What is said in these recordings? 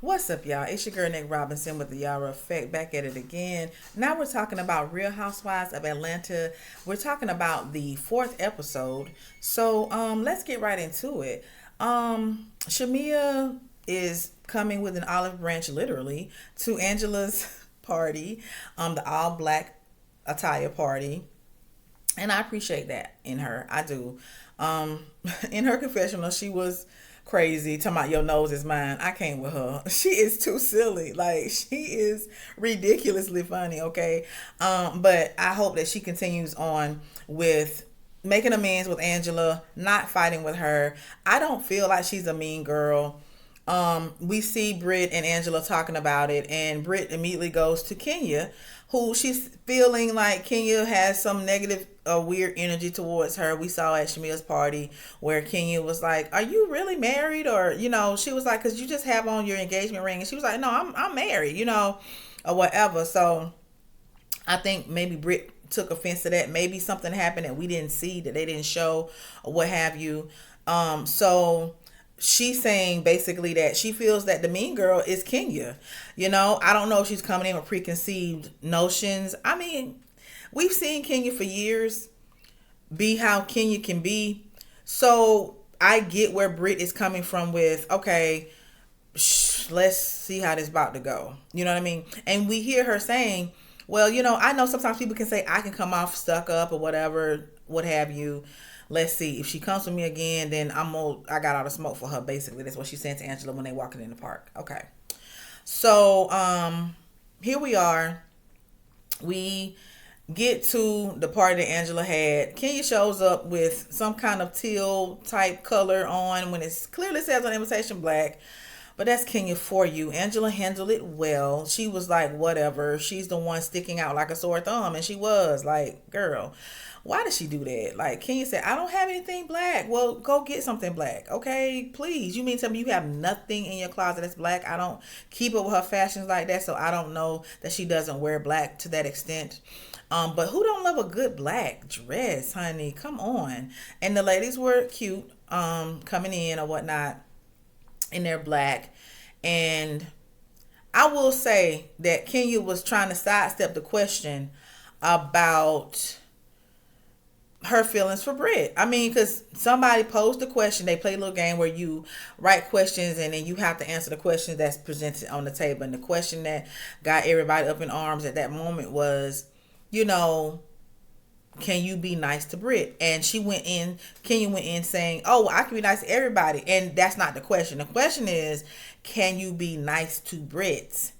What's up, y'all? It's your girl Nick Robinson with the Yara Effect, back at it again. Now we're talking about Real Housewives of Atlanta. We're talking about the fourth episode. So let's get right into it. Shamea is coming with an olive branch, literally, to Angela's party, the all black attire party. And I appreciate that in her. I do. Um, in her confessional, she was crazy. Talking about your nose is mine. I can't with her. She is too silly. Like she is ridiculously funny. Okay. But I hope that she continues on with making amends with Angela, not fighting with her. I don't feel like she's a mean girl. We see Brit and Angela talking about it, and Brit immediately goes to Kenya, who she's feeling like Kenya has some negative, weird energy towards her. We saw at Shamia's party where Kenya was like, "Are you really married?" Or she was like, "Cause you just have on your engagement ring," and she was like, "No, I'm married," or whatever. So I think maybe Brit took offense to that. Maybe something happened that we didn't see, that they didn't show, or what have you. So she's saying basically that she feels that the mean girl is Kenya. I don't know if she's coming in with preconceived notions. I mean, we've seen Kenya for years be how Kenya can be. So I get where Brit is coming from with, okay, let's see how this about to go. You know what I mean? And we hear her saying, well, I know sometimes people can say I can come off stuck up or whatever, what have you. Let's see. If she comes with me again, then I got all the smoke for her. Basically, that's what she said to Angela when they walking in the park. Okay. So here we are. We get to the party that Angela had. Kenya shows up with some kind of teal type color on when it clearly says on the invitation black. But that's Kenya for you. Angela handled it well. She was like, whatever. She's the one sticking out like a sore thumb. And she was like, girl, why did she do that? Like Kenya said, I don't have anything black. Well, go get something black. Okay, please. You mean tell me you have nothing in your closet that's black? I don't keep up with her fashions like that. So I don't know that she doesn't wear black to that extent. But who don't love a good black dress, honey? Come on. And the ladies were cute, coming in or whatnot in their black. And I will say that Kenya was trying to sidestep the question about her feelings for Brit. I mean, because somebody posed a question. They play a little game where you write questions and then you have to answer the question that's presented on the table. And the question that got everybody up in arms at that moment was, can you be nice to Brit? And Kenya went in saying, oh, I can be nice to everybody. And that's not the question. The question is, can you be nice to Brit?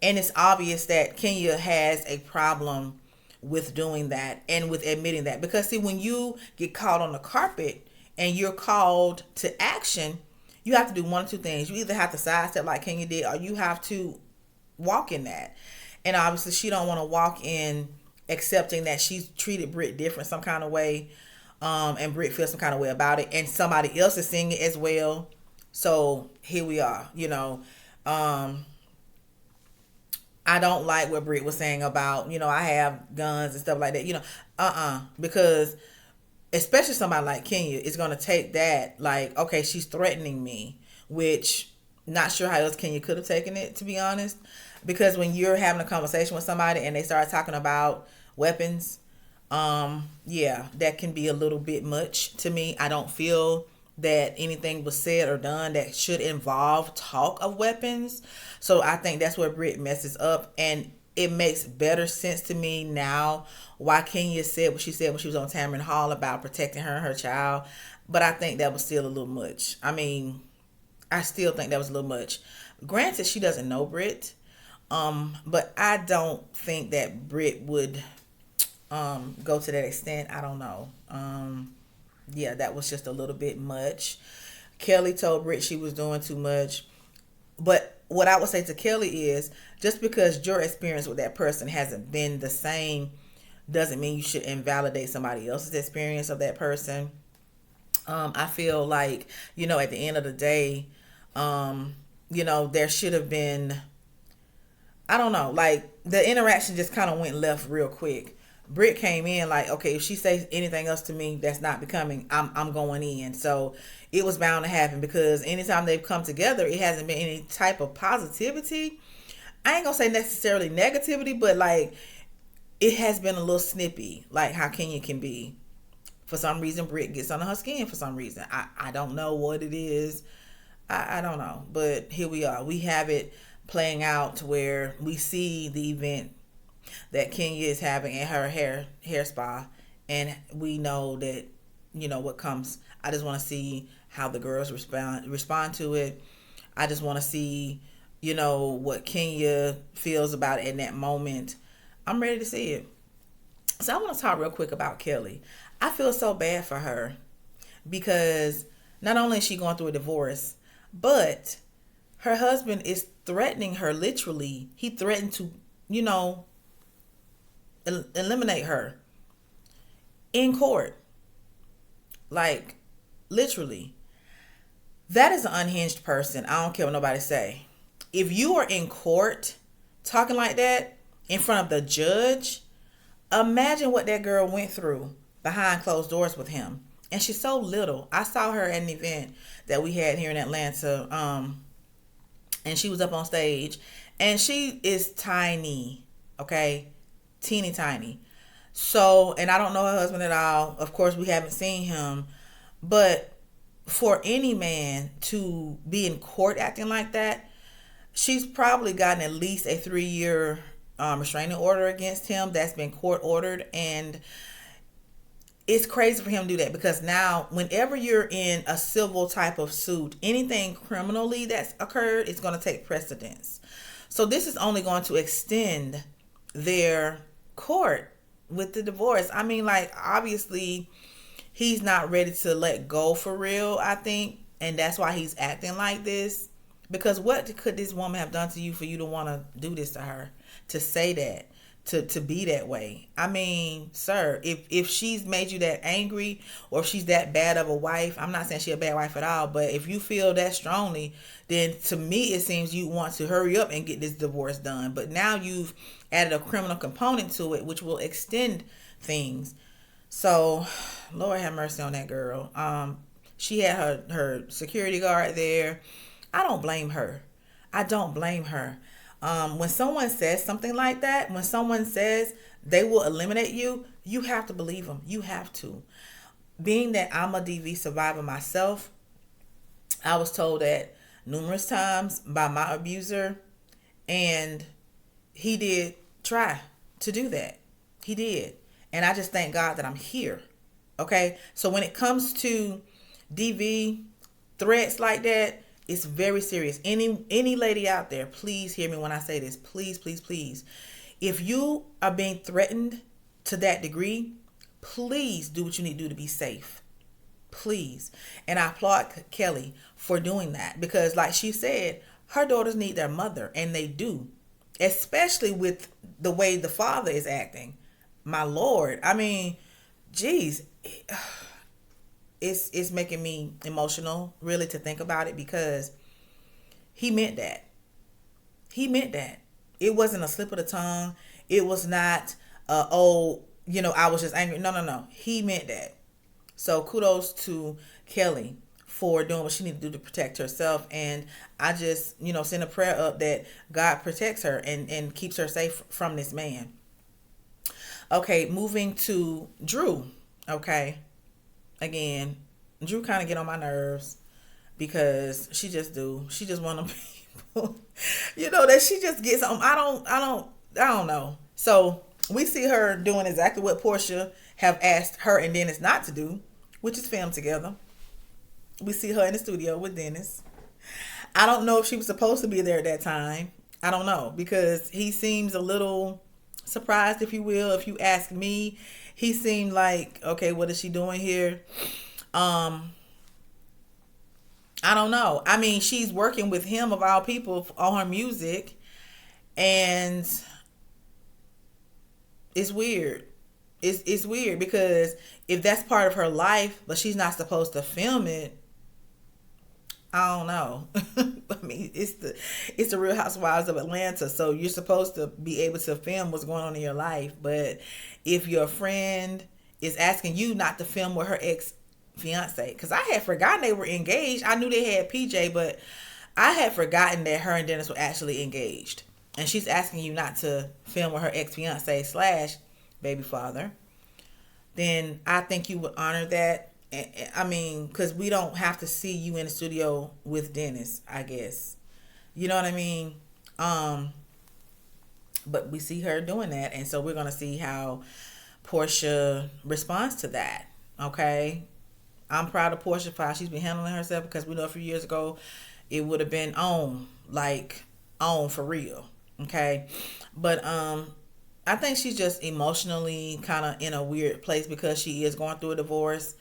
And it's obvious that Kenya has a problem with doing that and with admitting that. Because see, when you get caught on the carpet and you're called to action, you have to do one or two things. You either have to sidestep like Kenya did, or you have to walk in that. And obviously she don't want to walk in accepting that she's treated Brit different some kind of way, and Brit feels some kind of way about it, and somebody else is seeing it as well. So here we are. I don't like what Brit was saying about, I have guns and stuff like that. Because especially somebody like Kenya is going to take that like, okay, she's threatening me, which not sure how else Kenya could have taken it, to be honest. Because when you're having a conversation with somebody and they start talking about weapons, yeah, that can be a little bit much to me. I don't feel that anything was said or done that should involve talk of weapons. So I think that's where Brit messes up, and it makes better sense to me now why Kenya said what she said when she was on Tamron Hall about protecting her and her child. But I think that was still a little much. I mean, I still think that was a little much. Granted, she doesn't know Brit, but I don't think that Brit would go to that extent. I don't know. Yeah, that was just a little bit much. Kelly told Brit she was doing too much. But what I would say to Kelly is, just because your experience with that person hasn't been the same doesn't mean you should invalidate somebody else's experience of that person. I feel like, at the end of the day, there should have been, I don't know, like the interaction just kind of went left real quick. Brit came in like, okay, if she says anything else to me that's not becoming, I'm going in. So it was bound to happen, because anytime they've come together, it hasn't been any type of positivity. I ain't gonna say necessarily negativity, but like it has been a little snippy, like how Kenya can be. For some reason, Brit gets under her skin for some reason. I don't know what it is. I don't know. But here we are. We have it playing out to where we see the event that Kenya is having in her hair spa, and we know that, what comes. I just want to see how the girls respond to it. I just want to see, what Kenya feels about it in that moment. I'm ready to see it. So I want to talk real quick about Kelly. I feel so bad for her, because not only is she going through a divorce, but her husband is threatening her literally. He threatened to, eliminate her in court. Like, literally. That is an unhinged person. I don't care what nobody say. If you are in court talking like that in front of the judge, imagine what that girl went through behind closed doors with him. And she's so little. I saw her at an event that we had here in Atlanta, and she was up on stage, and she is tiny, okay? Teeny tiny. So, and I don't know her husband at all. Of course, we haven't seen him. But for any man to be in court acting like that, she's probably gotten at least a 3-year restraining order against him that's been court ordered. And it's crazy for him to do that, because now whenever you're in a civil type of suit, anything criminally that's occurred is going to take precedence. So this is only going to extend their court with the divorce. I mean, like, obviously he's not ready to let go for real, I think, and that's why he's acting like this. Because what could this woman have done to you for you to want to do this to her, to say that, to be that way? I mean, sir, if she's made you that angry, or if she's that bad of a wife, I'm not saying she's a bad wife at all, but if you feel that strongly, then to me it seems you want to hurry up and get this divorce done. But now you've added a criminal component to it, which will extend things. So, Lord have mercy on that girl. She had her security guard there. I don't blame her. I don't blame her. When someone says something like that, when someone says they will eliminate you, you have to believe them. You have to. Being that I'm a DV survivor myself, I was told that numerous times by my abuser, and he did try to do that. He did. And I just thank God that I'm here. Okay? So when it comes to DV threats like that, it's very serious. Any lady out there, please hear me when I say this. Please, please, please. If you are being threatened to that degree, please do what you need to do to be safe. Please. And I applaud Kelly for doing that, because like she said, her daughters need their mother, and they do. Especially with the way the father is acting. My Lord. I mean, geez. It's making me emotional, really, to think about it, because he meant that. He meant that. It wasn't a slip of the tongue. It was not, I was just angry. No. He meant that. So kudos to Kelly for doing what she needed to do to protect herself. And I just, send a prayer up that God protects her and keeps her safe from this man. Okay, moving to Drew. Okay. Again, Drew kind of get on my nerves, because she just one of them people, that she just gets on. I don't know. So we see her doing exactly what Porsha have asked her and Dennis not to do, which is film together. We see her in the studio with Dennis. I don't know if she was supposed to be there at that time. I don't know, because he seems a little surprised, if you will. If you ask me, he seemed like, okay, what is she doing here? I don't know. I mean, she's working with him, of all people, on her music, and it's weird. It's weird, because if that's part of her life, but she's not supposed to film it, I don't know. I mean, it's the Real Housewives of Atlanta, so you're supposed to be able to film what's going on in your life. But if your friend is asking you not to film with her ex fiance, because I had forgotten they were engaged. I knew they had PJ, but I had forgotten that her and Dennis were actually engaged. And she's asking you not to film with her ex fiance slash baby father. Then I think you would honor that. I mean, because we don't have to see you in the studio with Dennis, I guess. You know what I mean? Um, but we see her doing that, and so we're gonna see how Porsha responds to that. Okay, I'm proud of Porsha for how she's been handling herself because we know a few years ago it would have been on like on for real. Okay, but I think she's just emotionally kind of in a weird place because she is going through a divorce.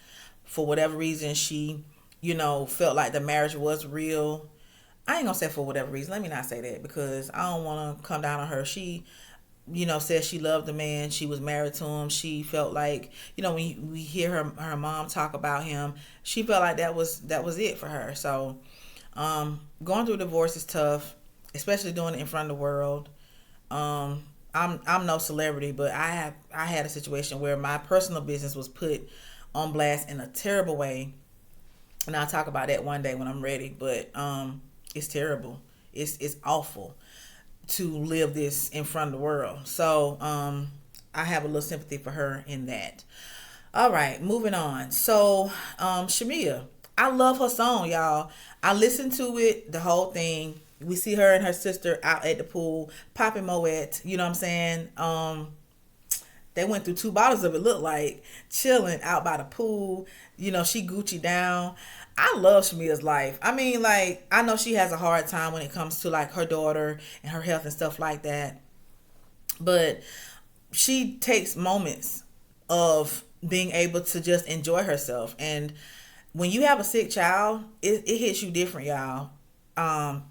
For whatever reason, she, felt like the marriage was real. I ain't gonna say for whatever reason. Let me not say that because I don't want to come down on her. She, said she loved the man. She was married to him. She felt like, when we hear her mom talk about him, she felt like that was it for her. So, going through a divorce is tough, especially doing it in front of the world. I'm no celebrity, but I had a situation where my personal business was put on blast in a terrible way, and I'll talk about that one day when I'm ready. But it's terrible. It's awful to live this in front of the world. So I have a little sympathy for her in that. All right, moving on. So Shamea, I love her song, y'all. I listened to it, the whole thing. We see her and her sister out at the pool popping moet. You know what I'm saying? They went through two bottles of it, look like, chilling out by the pool. She Gucci down. I love Shamea's life. I mean, like, I know she has a hard time when it comes to like her daughter and her health and stuff like that. But she takes moments of being able to just enjoy herself. And when you have a sick child, it hits you different, y'all.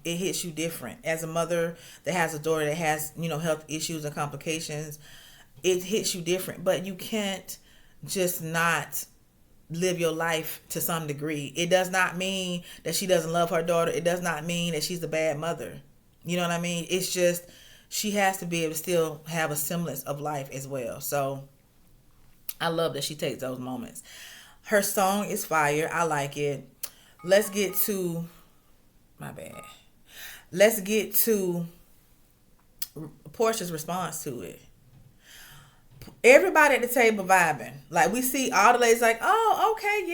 It hits you different. As a mother that has a daughter that has, health issues and complications, it hits you different. But you can't just not live your life to some degree. It does not mean that she doesn't love her daughter. It does not mean that she's a bad mother. You know what I mean? It's just she has to be able to still have a semblance of life as well. So I love that she takes those moments. Her song is fire. I like it. Let's get to my bad. Let's get to Portia's response to it. Everybody at the table vibing. Like, we see all the ladies like, oh, okay,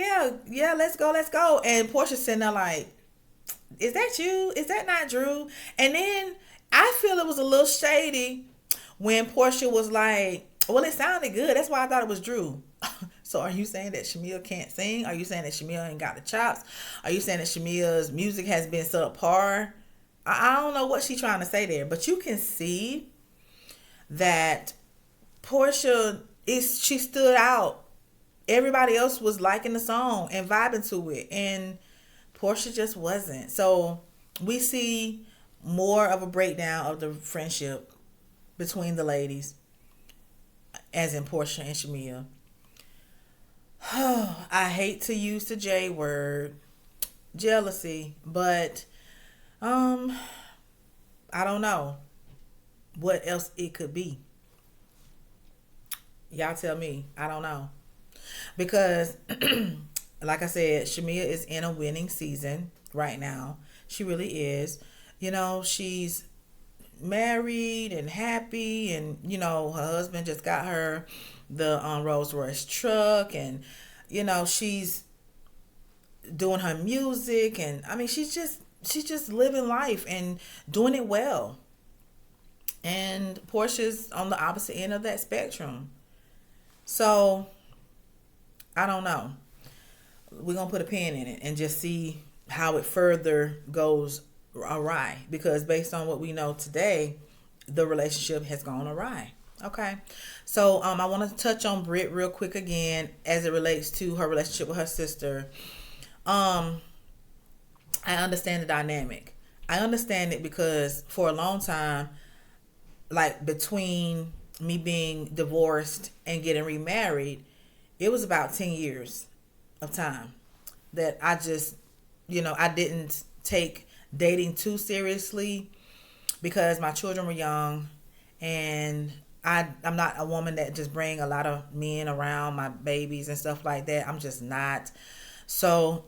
yeah, let's go. And Porsha sitting there like, is that you? Is that not Drew? And then I feel it was a little shady when Porsha was like, well, it sounded good. That's why I thought it was Drew. So are you saying that Shamea can't sing? Are you saying that Shamea ain't got the chops? Are you saying that Shamea's music has been subpar? I don't know what she's trying to say there, but you can see that Porsha she stood out. Everybody else was liking the song and vibing to it, and Porsha just wasn't. So we see more of a breakdown of the friendship between the ladies, as in Porsha and Shamea. I hate to use the J word, jealousy, but I don't know what else it could be. Y'all tell me. I don't know. Because like I said, Shamea is in a winning season right now. She really is. She's married and happy, and her husband just got her the Rolls Royce truck, and she's doing her music, and I mean she's just living life and doing it well. And Portia's on the opposite end of that spectrum. So I don't know. We're gonna put a pin in it and just see how it further goes awry, because based on what we know today, the relationship has gone awry. Okay, so I want to touch on Brit real quick again as it relates to her relationship with her sister. I understand the dynamic. I understand it because for a long time, like between me being divorced and getting remarried, it was about 10 years of time that I just I didn't take dating too seriously because my children were young, and I'm not a woman that just bring a lot of men around my babies and stuff like that. I'm just not. So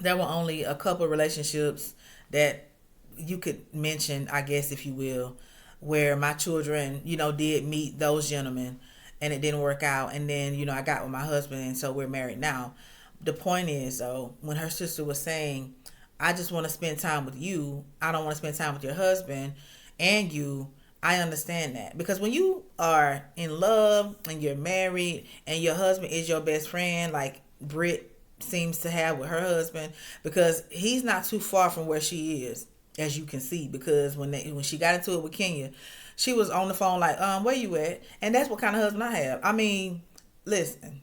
there were only a couple of relationships that you could mention, I guess, if you will, where my children, did meet those gentlemen and it didn't work out. And then, I got with my husband, and so we're married now. The point is, though, when her sister was saying, I just want to spend time with you, I don't want to spend time with your husband and you, I understand that. Because when you are in love and you're married and your husband is your best friend, like Brit seems to have with her husband, because he's not too far from where she is, as you can see, because when she got into it with Kenya, she was on the phone like, where you at? And that's what kind of husband I have. I mean, listen,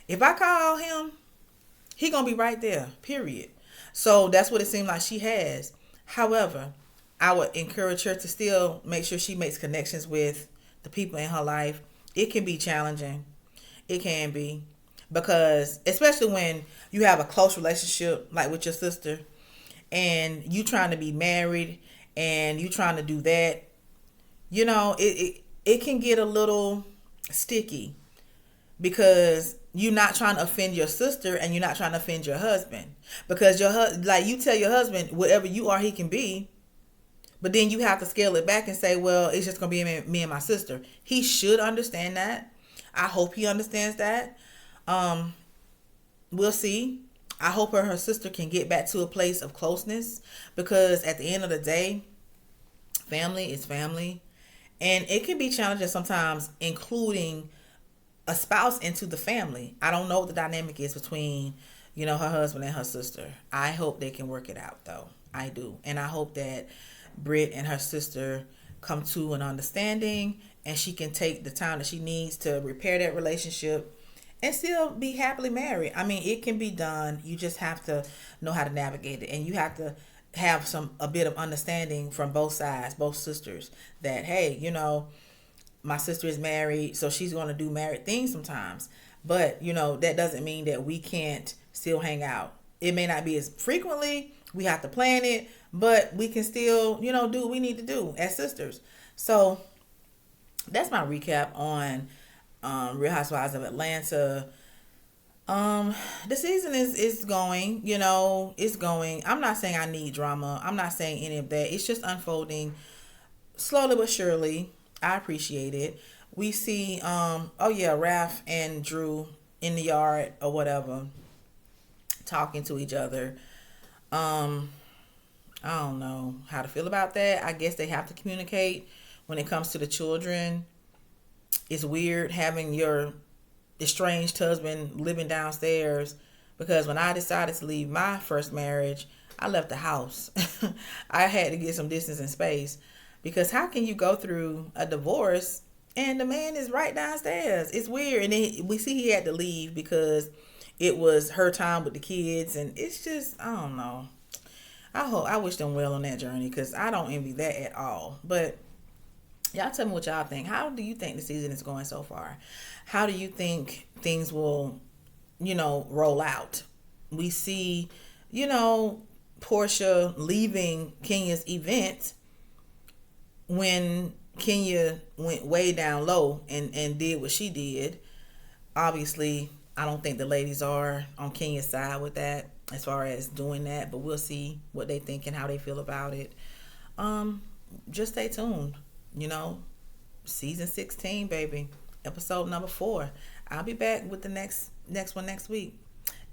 if I call him, he gonna be right there, period. So that's what it seems like she has. However, I would encourage her to still make sure she makes connections with the people in her life. It can be challenging. It can be. Because especially when you have a close relationship like with your sister, and you trying to be married and you trying to do that, it can get a little sticky, because you're not trying to offend your sister and you're not trying to offend your husband, because like you tell your husband whatever you are he can be, but then you have to scale it back and say, well, it's just gonna be me and my sister. He should understand that. I hope he understands that. We'll see. I hope her sister can get back to a place of closeness, because at the end of the day, family is family, and it can be challenging sometimes including a spouse into the family. I don't know what the dynamic is between, her husband and her sister. I hope they can work it out, though. I do. And I hope that Brit and her sister come to an understanding, and she can take the time that she needs to repair that relationship and still be happily married. I mean, it can be done. You just have to know how to navigate it, and you have to have a bit of understanding from both sides, both sisters, that, hey, my sister is married, so she's going to do married things sometimes. But, that doesn't mean that we can't still hang out. It may not be as frequently. We have to plan it, but we can still, do what we need to do as sisters. So that's my recap on Real Housewives of Atlanta. The season is going, it's going. I'm not saying I need drama. I'm not saying any of that. It's just unfolding slowly but surely. I appreciate it. We see, Raph and Drew in the yard or whatever, talking to each other. I don't know how to feel about that. I guess they have to communicate when it comes to the children. It's weird having your estranged husband living downstairs, because when I decided to leave my first marriage, I left the house. I had to get some distance and space, because how can you go through a divorce and the man is right downstairs? It's weird. And then we see he had to leave because it was her time with the kids, and it's just, I don't know. I wish them well on that journey, because I don't envy that at all. But y'all tell me what y'all think. How do you think the season is going so far? How do you think things will, roll out? We see, Porsha leaving Kenya's event when Kenya went way down low and did what she did. Obviously, I don't think the ladies are on Kenya's side with that as far as doing that, but we'll see what they think and how they feel about it. Just stay tuned. Season 16, baby, episode number 4. I'll be back with the next one next week.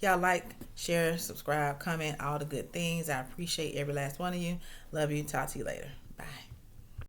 Y'all like, share, subscribe, comment, all the good things. I appreciate every last one of you. Love you. Talk to you later. Bye.